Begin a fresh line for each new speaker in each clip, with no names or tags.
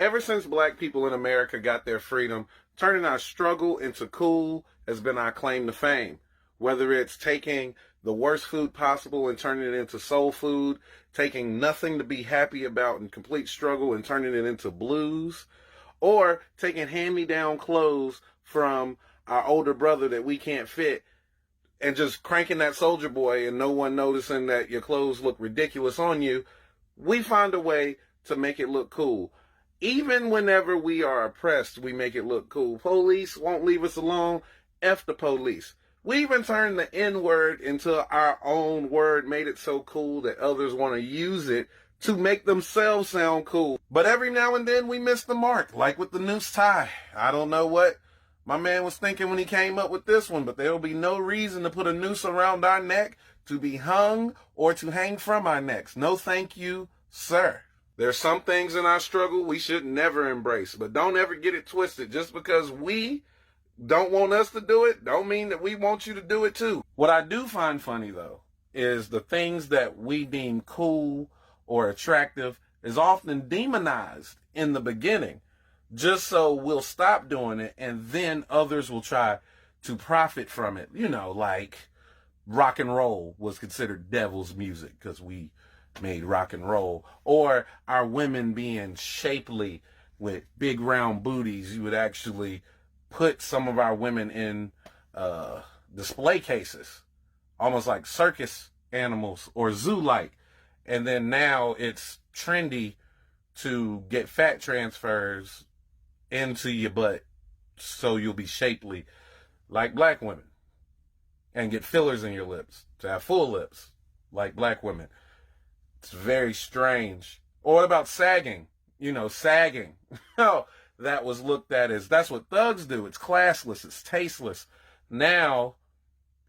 Ever since black people in America got their freedom, turning our struggle into cool has been our claim to fame. Whether it's taking the worst food possible and turning it into soul food, taking nothing to be happy about and complete struggle and turning it into blues, or taking hand-me-down clothes from our older brother that we can't fit and just cranking that Soldier Boy and no one noticing that your clothes look ridiculous on you, we find a way to make it look cool. Even whenever we are oppressed, we make it look cool. Police won't leave us alone. F the police. We even turned the N-word into our own word, made it so cool that others want to use it to make themselves sound cool. But every now and then we miss the mark, like with the noose tie. I don't know what my man was thinking when he came up with this one, but there will be no reason to put a noose around our neck to be hung or to hang from our necks. No thank you, sir. There's some things in our struggle we should never embrace, but don't ever get it twisted. Just because we don't want us to do it, don't mean that we want you to do it too. What I do find funny, though, is the things that we deem cool or attractive is often demonized in the beginning, just so we'll stop doing it, and then others will try to profit from it. You know, like rock and roll was considered devil's music because we made rock and roll, or our women being shapely with big round booties. You would actually put some of our women in display cases, almost like circus animals or zoo-like. And then now it's trendy to get fat transfers into your butt so you'll be shapely like black women, and get fillers in your lips to have full lips like black women. It's very strange. Or what about sagging? You know, sagging. Oh, that was looked at as, that's what thugs do. It's classless. It's tasteless. Now,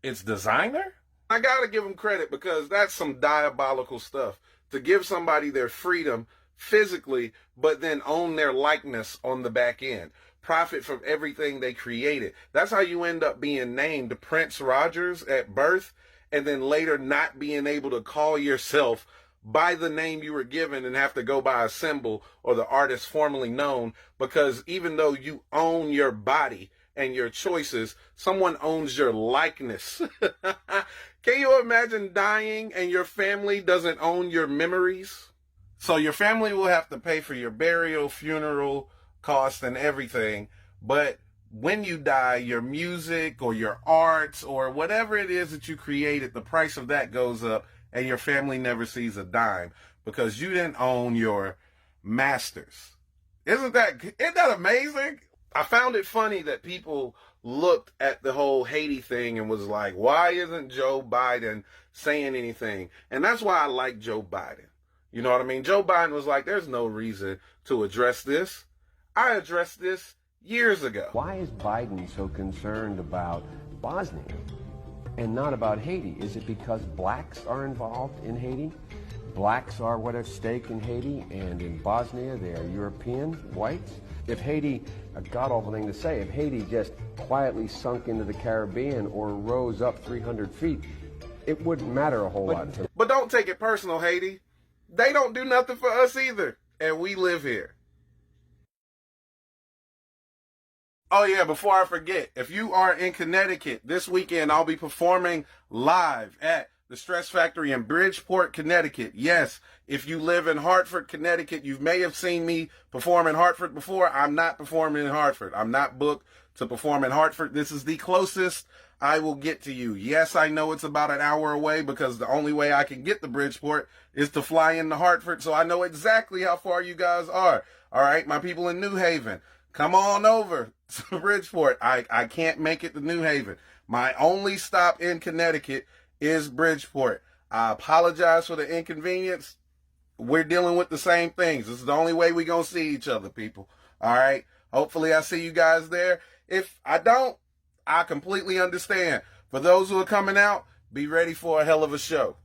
it's designer? I gotta give them credit, because that's some diabolical stuff. To give somebody their freedom physically, but then own their likeness on the back end. Profit from everything they created. That's how you end up being named Prince Rogers at birth, and then later not being able to call yourself by the name you were given and have to go by a symbol or the artist formerly known, because even though you own your body and your choices, someone owns your likeness. Can you imagine dying and your family doesn't own your memories? So your family will have to pay for your burial, funeral costs, and everything, but when you die, your music or your arts or whatever it is that you created, the price of that goes up, and your family never sees a dime because you didn't own your masters. Isn't that amazing? I found it funny that people looked at the whole Haiti thing and was like, why isn't Joe Biden saying anything? And that's why I like Joe Biden. You know what I mean? Joe Biden was like, there's no reason to address this. I addressed this years ago.
Why is Biden so concerned about Bosnia and not about Haiti? Is it because blacks are involved in Haiti? Blacks are what at stake in Haiti, and in Bosnia they are European whites. If Haiti, a god-awful thing to say, if Haiti just quietly sunk into the Caribbean or rose up 300 feet, it wouldn't matter a whole lot.
But don't take it personal, Haiti. They don't do nothing for us either, and we live here. Oh yeah, before I forget, if you are in Connecticut this weekend, I'll be performing live at the Stress Factory in Bridgeport, Connecticut. Yes, if you live in Hartford, Connecticut, you may have seen me perform in Hartford before. I'm not performing in Hartford. I'm not booked to perform in Hartford. This is the closest I will get to you. Yes, I know it's about an hour away because the only way I can get to Bridgeport is to fly into Hartford, so I know exactly how far you guys are. All right, my people in New Haven, come on over to Bridgeport. I can't make it to New Haven. My only stop in Connecticut is Bridgeport. I apologize for the inconvenience. We're dealing with the same things. This is the only way we're going to see each other, people. All right? Hopefully I see you guys there. If I don't, I completely understand. For those who are coming out, be ready for a hell of a show.